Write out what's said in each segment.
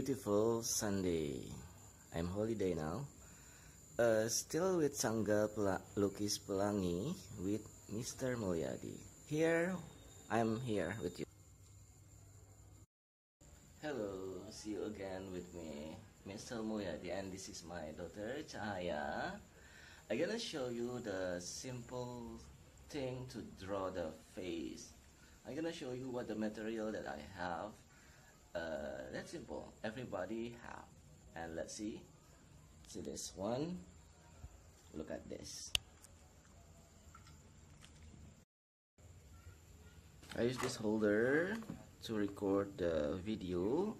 beautiful Sunday. I'm holiday now. Still with Sangga Lukis Pelangi with Mr. Mulyadi. I'm here with you. Hello, see you again with me, Mr. Mulyadi, and this is my daughter Cahaya. I'm gonna show you the simple thing to draw the face. I'm gonna show you what the material that I have. That's simple. Everybody have. And let's see this one. Look at this. I use this holder to record the video,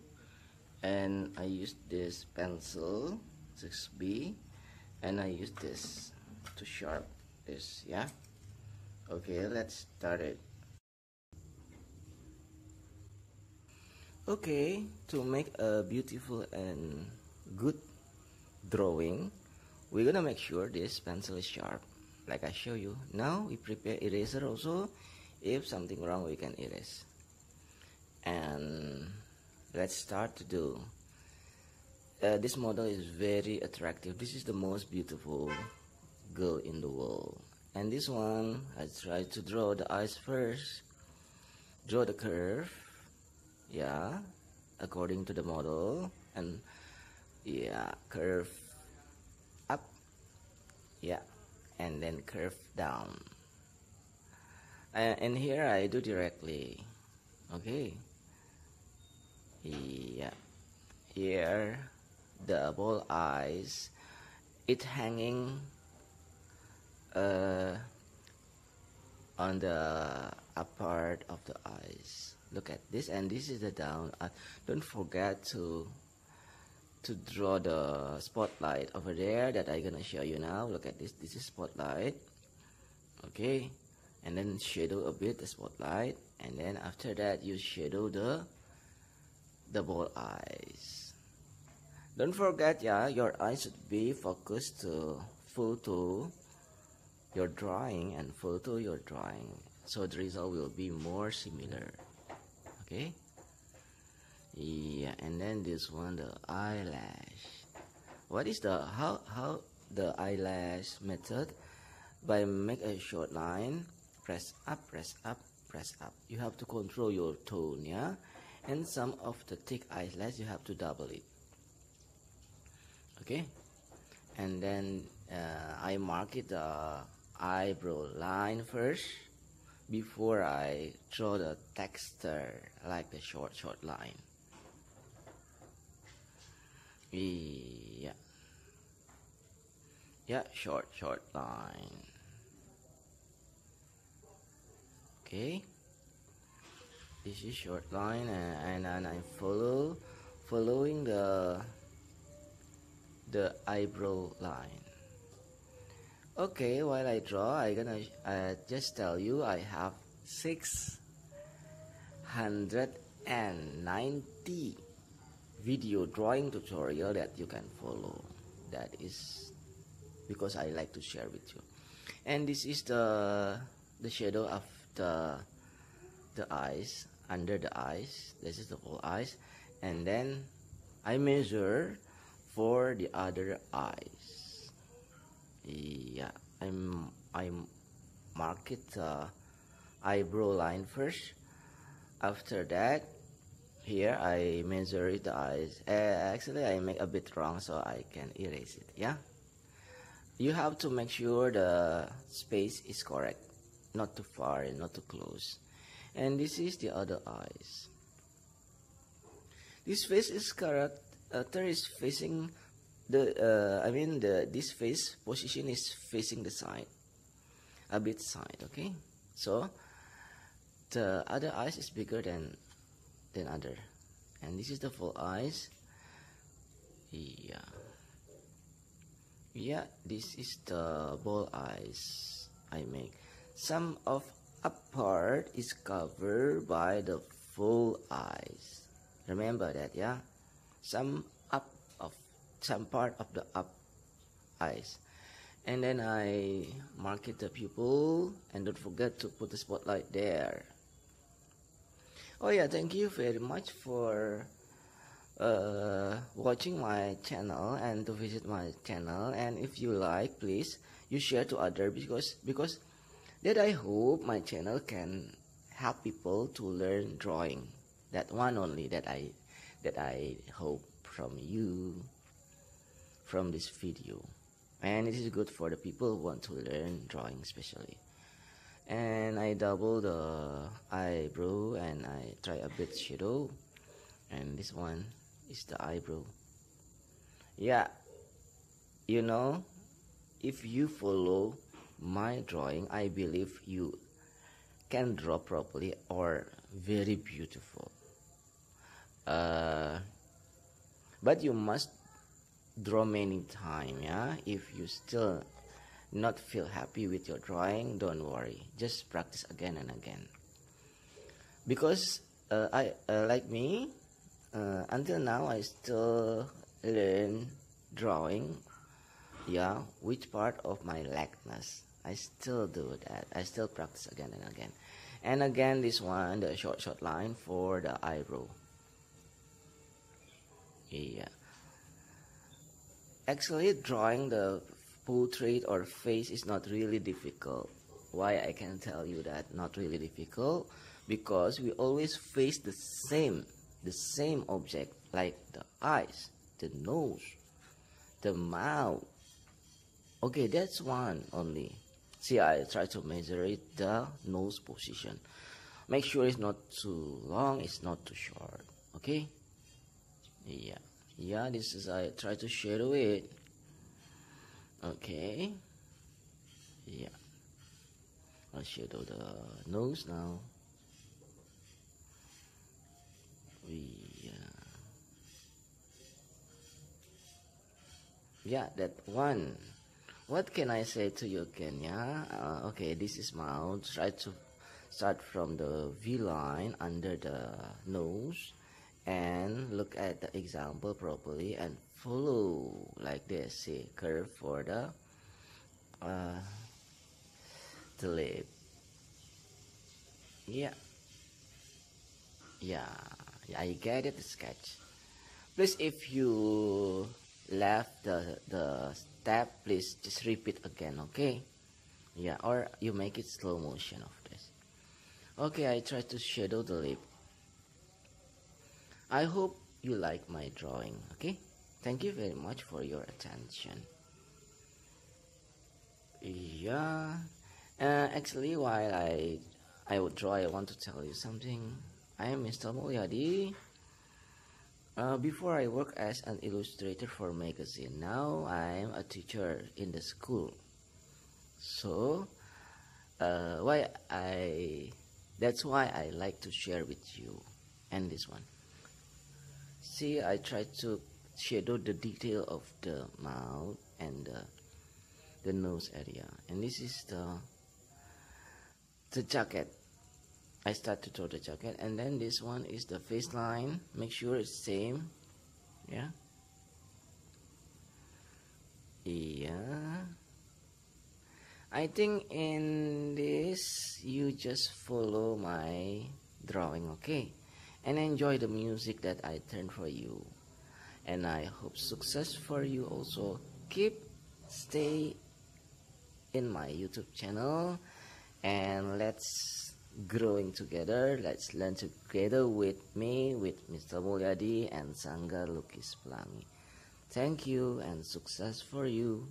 and I use this pencil 6B, and I use this to sharp this. Yeah, okay, let's start it. Okay, to make a beautiful and good drawing, we're gonna make sure this pencil is sharp, like I show you. Now we prepare eraser also. If something wrong, we can erase. And let's start to do. This model is very attractive. This is the most beautiful girl in the world. And this one, I try to draw the eyes first. Draw the curve. Yeah, according to the model, and yeah, curve up, yeah, and then curve down. And here I do directly. Okay, yeah, here the ball eyes, it hanging on the up part of the eyes. Look at this, and this is the down. Don't forget to draw the spotlight over there that I'm gonna show you now. Look at this. This is spotlight. Okay, and then shadow a bit the spotlight, and then after that you shadow the ball eyes. Don't forget, yeah, your eyes should be focused to full to your drawing and full to your drawing, so the result will be more similar. Okay, yeah, and then this one, the eyelash. What is the how the eyelash method? By make a short line, press up, press up, press up. You have to control your tone, yeah. And some of the thick eyelash you have to double it. Okay, and then I mark it the eyebrow line first before I draw the texture, like the short line. Yeah, short line. Okay, this is short line, and I'm following the eyebrow line. Okay, while I draw, I'm gonna just tell you I have 690 video drawing tutorial that you can follow. That is because I like to share with you. And this is the shadow of the eyes, under the eyes. This is the whole eyes, and then I measure for the other eyes. Yeah, I mark it eyebrow line first. After that, here I measure the eyes. Actually, I make a bit wrong, so I can erase it. Yeah, you have to make sure the space is correct, not too far and not too close. And this is the other eyes. This face is correct. Is facing this face position is facing the side, a bit side. Okay, so the other eyes is bigger than other, and this is the full eyes. Yeah, this is the ball eyes I make. Some of up part is covered by the full eyes. Remember that, yeah. Some part of the up eyes, and then I mark it the pupil, and don't forget to put the spotlight there. Oh yeah, thank you very much for watching my channel and to visit my channel, and if you like, please you share to other, because that I hope my channel can help people to learn drawing. That one only that I hope from you, from this video. And it is good for the people who want to learn drawing especially. And I double the eyebrow and I try a bit shadow, and this one is the eyebrow. Yeah, you know, if you follow my drawing, I believe you can draw properly or very beautiful. But you must draw many times. Yeah, if you still not feel happy with your drawing, don't worry, just practice again and again. Because I like me, until now I still learn drawing. Yeah, which part of my likeness I still do that. I still practice again and again. And again, this one, the short line for the eyebrow. Yeah, actually drawing the portrait or face is not really difficult. Why I can tell you that not really difficult? Because we always face the same object, like the eyes, the nose, the mouth. Okay, that's one only. See, I try to measure it, the nose position. Make sure it's not too long, it's not too short. Okay? Yeah, this is, I try to shadow it. Okay. Yeah, I'll shadow the nose now. Yeah, that one. What can I say to you again? Yeah, okay, this is mouth. Try to start from the V line under the nose and look at the example properly and follow like this. See, curve for the lip. Yeah, I get it, the sketch. Please, if you left the step, please just repeat again, okay? Yeah, or you make it slow motion of this. Okay, I try to shadow the lip. I hope you like my drawing, okay? Thank you very much for your attention. Yeah, actually, while I would draw, I want to tell you something. I am Mr. Mulyadi. Before I work as an illustrator for magazine, now I am a teacher in the school. So, that's why I like to share with you. And this one. See, I try to shadow the detail of the mouth and the nose area. And this is the jacket. I start to draw the jacket, and then this one is the face line. Make sure it's same. Yeah. I think in this you just follow my drawing, okay? And enjoy the music that I turn for you. And I hope success for you also. Stay in my YouTube channel, and let's growing together. Let's learn together with me, with Mr. Mulyadi and Sanggar Lukis Pelangi. Thank you and success for you.